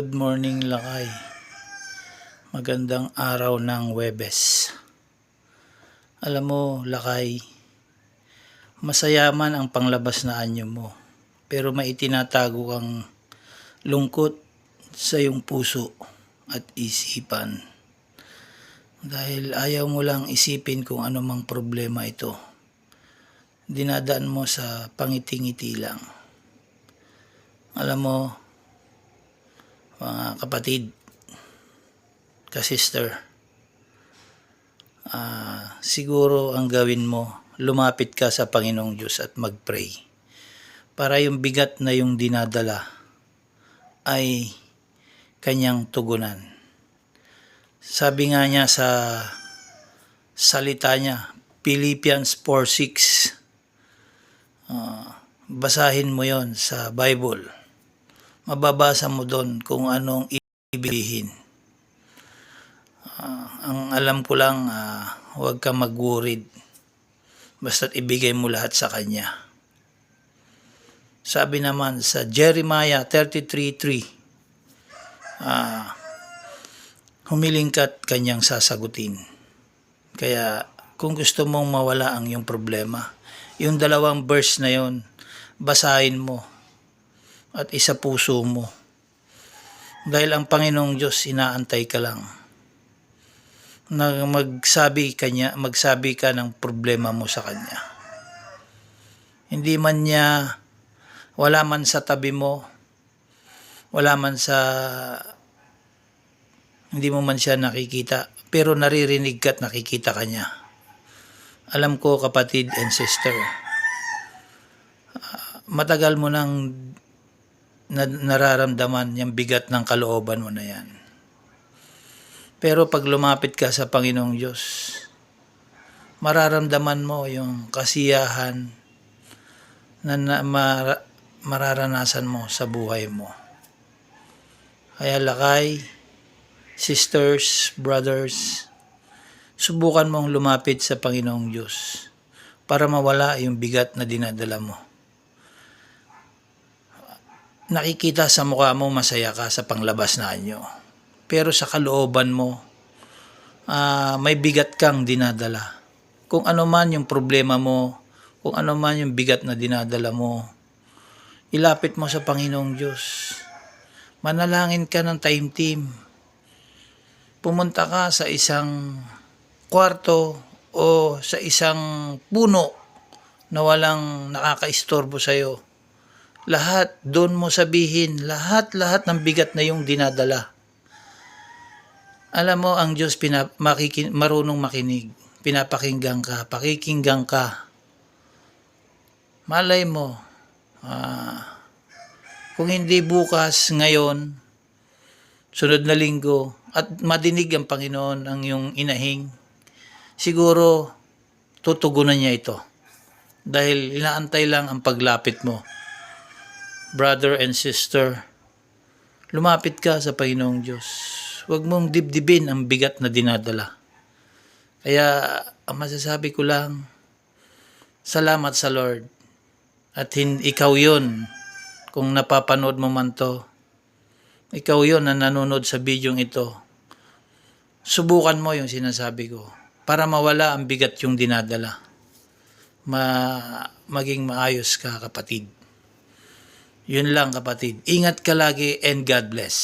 Good morning lakay. Magandang araw ng Huwebes. Alam mo lakay, masaya man ang panglabas na anyo mo, pero may itinatago kang lungkot sa iyong puso at isipan. Dahil ayaw mo lang isipin kung ano mang problema ito. Dinadaan mo sa pangiti-ngiti lang. Alam mo, mga kapatid, ka-sister, siguro ang gawin mo, lumapit ka sa Panginoong Diyos at mag-pray para yung bigat na yung dinadala ay kanyang tugunan. Sabi nga niya sa salita niya, Philippians 4:6, basahin mo yon sa Bible. Mababasa mo doon kung anong ibihin. Ang alam ko lang, huwag ka mag-worried. Basta't ibigay mo lahat sa Kanya. Sabi naman sa Jeremiah 33:3, humiling ka't Kanyang sasagutin. Kaya kung gusto mong mawala ang iyong problema, yung 2 verse na yon, basahin mo at isa puso mo. Dahil ang Panginoong Diyos inaantay ka lang na magsabi ka ng problema mo sa Kanya. Hindi man niya, wala man sa tabi mo, wala man sa, hindi mo man siya nakikita, pero naririnig ka at nakikita ka niya. Alam ko kapatid and sister, matagal mo nang nararamdaman yung bigat ng kalooban mo na yan. Pero pag lumapit ka sa Panginoong Diyos, mararamdaman mo yung kasiyahan na mararanasan mo sa buhay mo. Kaya lakay, sisters, brothers, subukan mong lumapit sa Panginoong Diyos para mawala yung bigat na dinadala mo. Nakikita sa mukha mo masaya ka sa panglabas na anyo. Pero sa kalooban mo, may bigat kang dinadala. Kung ano man yung problema mo, kung ano man yung bigat na dinadala mo, ilapit mo sa Panginoong Diyos. Manalangin ka ng time team. Pumunta ka sa isang kwarto o sa isang puno na walang nakakaistorbo sa'yo. Lahat, doon mo sabihin, lahat ng bigat na yung dinadala. Alam mo, ang Diyos marunong makinig. Pinapakinggan ka, pakikinggan ka. Malay mo, kung hindi bukas, ngayon, sunod na linggo, at madinig ang Panginoon ang iyong inahing, siguro tutugunan niya ito. Dahil inaantay lang ang paglapit mo. Brother and sister, lumapit ka sa Panginoong Diyos. Huwag mong dibdibin ang bigat na dinadala. Kaya ang masasabi ko lang, salamat sa Lord. At ikaw yon, kung napapanood mo man to, ikaw yon na nanonood sa bidyong ito. Subukan mo yung sinasabi ko para mawala ang bigat yung dinadala. Maging maayos ka kapatid. Yun lang kapatid. Ingat ka lagi and God bless.